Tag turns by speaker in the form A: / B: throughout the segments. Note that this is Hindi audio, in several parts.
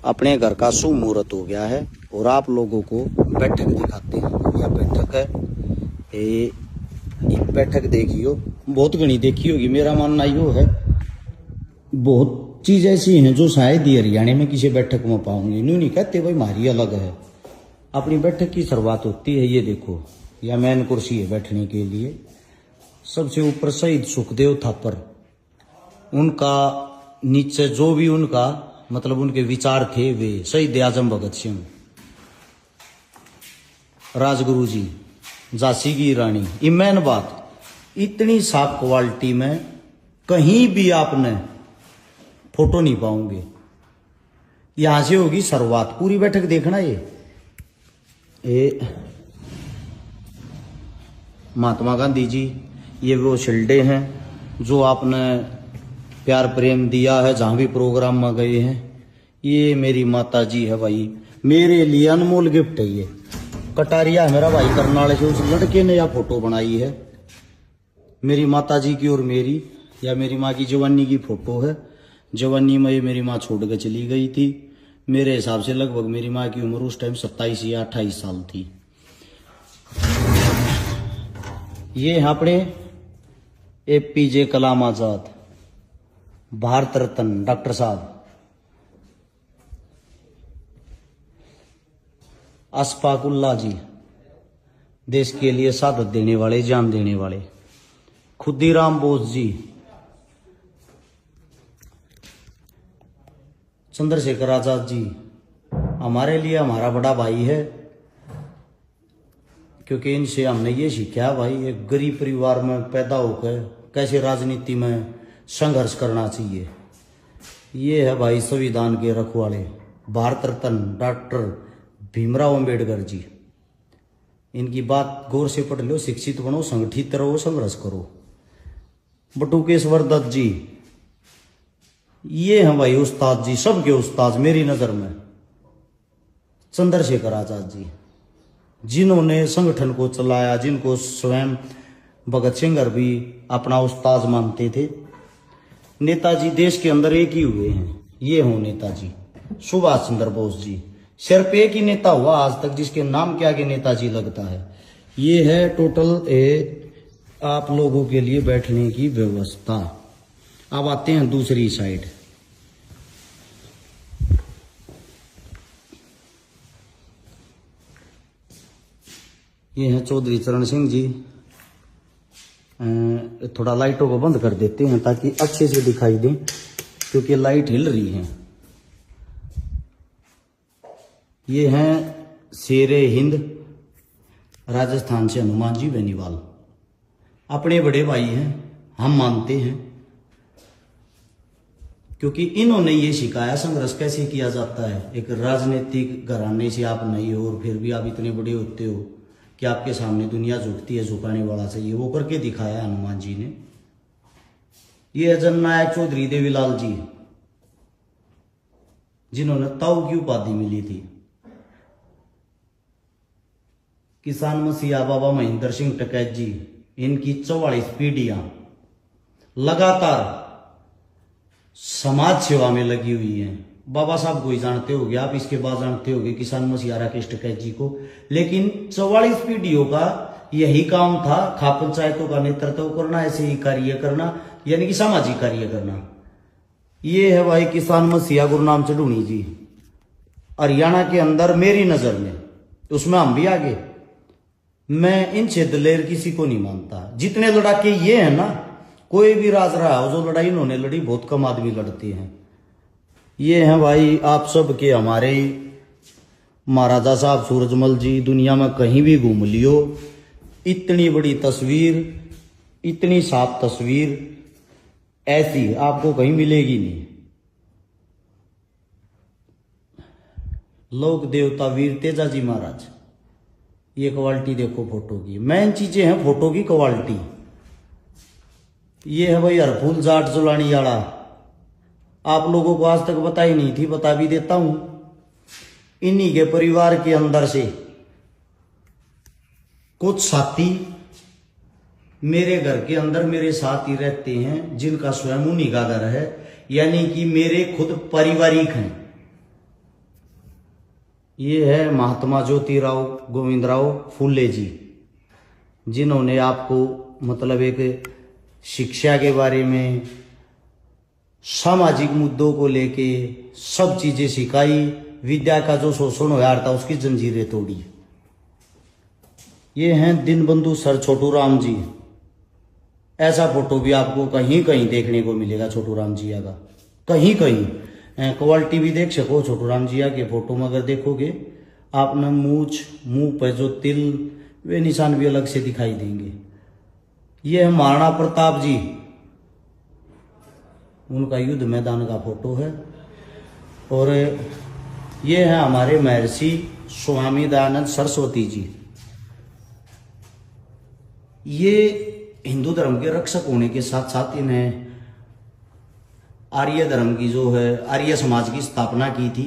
A: अपने घर का शुभ मुहूर्त हो गया है और आप लोगों को बैठक दिखाते हैं। यह बैठक है, ये बैठक देखियो, बहुत घनी देखी होगी। मेरा मानना यो है, बहुत चीज ऐसी हैं जो शायद ही हरियाणा में किसी बैठक में पाऊंगी। नहीं कहते भाई हमारी अलग है। अपनी बैठक की शुरुआत होती है, ये देखो, यह मेन कुर्सी है बैठने के लिए। सबसे ऊपर शहीद सुखदेव थापर, उनका नीचे जो भी उनका मतलब उनके विचार थे वे शहीद आजम भगत सिंह, राजगुरु जी, झांसी की रानी। ये मेन बात, इतनी साफ क्वालिटी में कहीं भी आपने फोटो नहीं पाओगे। यहां से होगी शुरुआत, पूरी बैठक देखना। ये महात्मा गांधी जी, ये वो शिल्डे हैं जो आपने प्यार प्रेम दिया है जहां भी प्रोग्राम में गए हैं। ये मेरी माता जी है भाई, मेरे लिए अनमोल गिफ्ट है। ये कटारिया है मेरा भाई करनाल से, उस लड़के ने यह फोटो बनाई है मेरी माता जी की और मेरी। या मेरी माँ की जवानी की फोटो है। जवानी में ये मेरी माँ छोड़ के चली गई थी। मेरे हिसाब से लगभग मेरी माँ की उम्र उस टाइम 27 या 28 साल थी। ये यहाँ अपने APJ कलाम आजाद, भारत रत्न डॉक्टर साहब। अशफाकुल्लाह जी, देश के लिए शहादत देने वाले, जान देने वाले। खुदीराम बोस जी, चंद्रशेखर आजाद जी, हमारे लिए हमारा बड़ा भाई है, क्योंकि इनसे हमने ये सीखा भाई, एक गरीब परिवार में पैदा होकर कैसे राजनीति में संघर्ष करना चाहिए। ये है भाई संविधान के रखवाले, भारत रत्न डॉक्टर भीमराव अंबेडकर जी। इनकी बात गौर से पढ़ लो, शिक्षित बनो, संगठित रहो, संघर्ष करो। बटुकेश्वर दत्त जी, ये हैं भाई उस्ताद जी, सबके उस्ताद मेरी नजर में। चंद्रशेखर आजाद जी, जिन्होंने संगठन को चलाया, जिनको स्वयं भगत सिंह भी अपना उस्ताद मानते थे। नेताजी देश के अंदर एक ही हुए हैं, ये हो नेताजी सुभाष चंद्र बोस जी। सिर्फ एक ही नेता हुआ आज तक जिसके नाम के आगे नेताजी लगता है। ये है टोटल आप लोगों के लिए बैठने की व्यवस्था। अब आते हैं दूसरी साइड। ये है चौधरी चरण सिंह जी। थोड़ा लाइटों को बंद कर देते हैं ताकि अच्छे से दिखाई दे, क्योंकि लाइट हिल रही है। ये हैं शेरे हिंद, राजस्थान से हनुमान जी बेनीवाल। अपने बड़े भाई हैं, हम मानते हैं, क्योंकि इन्होंने ये सिखाया संघर्ष कैसे किया जाता है। एक राजनीतिक घराने से आप नहीं हो और फिर भी आप इतने बड़े होते हो कि आपके सामने दुनिया झुकती है, झुकाने वाला चाहिए, वो करके दिखाया हनुमान जी ने। ये जननायक चौधरी देवीलाल जी, जिन्होंने ताऊ की उपाधि मिली थी। किसान मसीहा बाबा महेंद्र सिंह टिकैत जी, इनकी 44 पीढ़ियां लगातार समाज सेवा में लगी हुई हैं। बाबा साहब को ही जानते होगे आप, इसके बाद जानते होगे किसान मसीहा राकेश टिकैत जी को। लेकिन 44 पीढ़ियों का यही काम था, खाप पंचायतों का नेतृत्व करना, ऐसे ही कार्य करना, यानी कि सामाजिक कार्य करना। ये है भाई किसान मसीहा गुरनाम चढ़ूनी जी, हरियाणा के अंदर मेरी नजर में, उसमें हम भी आगे। मैं इनसे दलेर किसी को नहीं मानता। जितने लड़ाके ये हैं ना, कोई भी राज रहा हो, जो लड़ाई इन्होंने लड़ी, बहुत कम आदमी लड़ते हैं। ये हैं भाई आप सब के हमारे महाराजा साहब सूरजमल जी। दुनिया में कहीं भी घूम लियो, इतनी बड़ी तस्वीर, इतनी साफ तस्वीर ऐसी आपको कहीं मिलेगी नहीं। लोक देवता वीर तेजा जी महाराज, ये क्वालिटी देखो फोटो की। मेन चीजें हैं फोटो की क्वालिटी। ये है भाई हरफूल जाट जुलानी वाला, आप लोगों को आज तक बता ही नहीं थी, बता भी देता हूं। इन्हीं के परिवार के अंदर से कुछ साथी मेरे घर के अंदर मेरे साथ ही रहते हैं, जिनका स्वयं उन्हीं का घर है, यानी कि मेरे खुद पारिवारिक हैं। ये है महात्मा ज्योतिराव गोविंदराव फुले जी, जिन्होंने आपको मतलब एक शिक्षा के बारे में, सामाजिक मुद्दों को लेके सब चीजें सिखाई। विद्या का जो शोषण होया था उसकी जंजीरें तोड़ी। ये हैं दीनबंधु सर छोटू राम जी। ऐसा फोटो भी आपको कहीं कहीं देखने को मिलेगा छोटू राम जी का, कहीं कहीं क्वालिटी भी देख सको छोटू राम जी के फोटो में। अगर देखोगे आपने मुंह पे जो तिल वे निशान भी अलग से दिखाई देंगे। ये है महाराणा प्रताप जी, उनका युद्ध मैदान का फोटो है। और ये है हमारे महर्षि स्वामी दयानंद सरस्वती जी। ये हिंदू धर्म के रक्षक होने के साथ साथ इन्हें आर्य धर्म की जो है आर्य समाज की स्थापना की थी।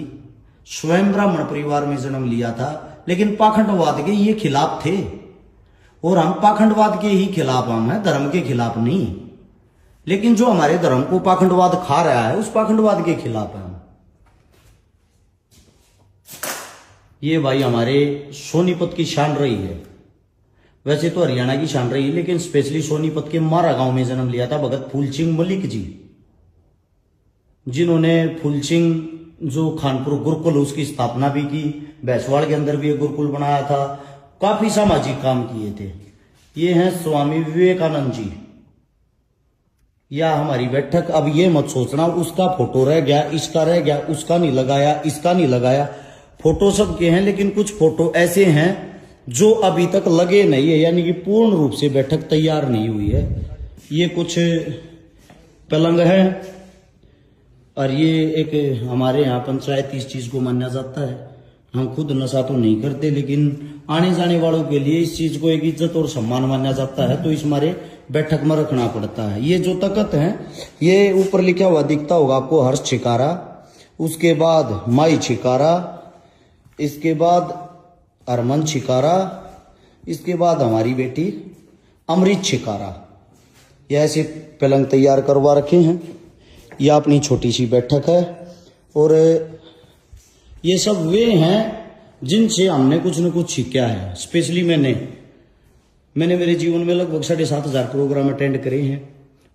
A: स्वयं ब्राह्मण परिवार में जन्म लिया था, लेकिन पाखंडवाद के ये खिलाफ थे। और हम पाखंडवाद के ही खिलाफ, हम हैं धर्म के खिलाफ नहीं। लेकिन जो हमारे धर्म को पाखंडवाद खा रहा है उस पाखंडवाद के खिलाफ है हम। ये भाई हमारे सोनीपत की शान रही है। वैसे तो हरियाणा की शान रही है, लेकिन स्पेशली सोनीपत के मारा गांव में जन्म लिया था भगत फूलसिंह मलिक जी, जिन्होंने फूलसिंह जो खानपुर गुरुकुल उसकी स्थापना भी की। भैंसवाड़ के अंदर भी एक गुरुकुल बनाया था। काफी सामाजिक काम किए थे। ये हैं स्वामी विवेकानंद जी। या हमारी बैठक, अब ये मत सोचना उसका फोटो रह गया, इसका रह गया, उसका नहीं लगाया, इसका नहीं लगाया। फोटो सबके हैं, लेकिन कुछ फोटो ऐसे हैं जो अभी तक लगे नहीं है, यानी कि पूर्ण रूप से बैठक तैयार नहीं हुई है। ये कुछ पलंग है और ये एक हमारे यहाँ पंचायत इस चीज को माना जाता है। हम खुद नशा तो नहीं करते, लेकिन आने जाने वालों के लिए इस चीज को एक इज्जत और सम्मान माना जाता है, तो इस हमारे बैठक में रखना पड़ता है। ये जो तख्त है, ये ऊपर लिखा हुआ दिखता होगा आपको, हर्ष छिकारा, उसके बाद माई छिकारा, इसके बाद अरमन छिकारा, इसके बाद हमारी बेटी अमृत छिकारा। ये ऐसे पलंग तैयार करवा रखे हैं। ये अपनी छोटी सी बैठक है। और ये सब वे हैं जिनसे हमने कुछ न कुछ सीखा है। स्पेशली मैंने मेरे जीवन में लगभग 7,500 प्रोग्राम अटेंड करे हैं।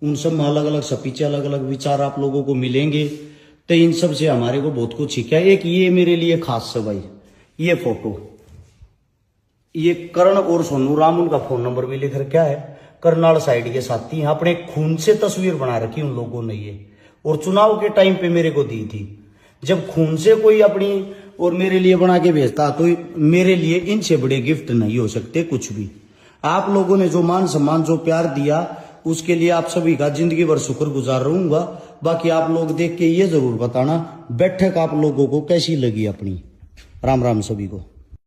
A: उन सब में अलग अलग स्पीच, अलग अलग विचार आप लोगों को मिलेंगे। तो इन सब से हमारे को बहुत कुछ सीखा है। एक ये मेरे लिए खास है भाई, ये फोटो, ये करण और सोनू राम, उनका फोन नंबर भी लिख रखा है। करनाल साइड के साथी, अपने खून से तस्वीर बना रखी उन लोगों ने ये, और चुनाव के टाइम पे मेरे को दी थी। जब खून से कोई अपनी और मेरे लिए बना के भेजता, तो मेरे लिए इनसे बड़े गिफ्ट नहीं हो सकते कुछ भी। आप लोगों ने जो मान सम्मान, जो प्यार दिया, उसके लिए आप सभी का जिंदगी भर शुक्रगुजार रहूंगा। बाकी आप लोग देख के ये जरूर बताना बैठक आप लोगों को कैसी लगी अपनी। राम राम सभी को।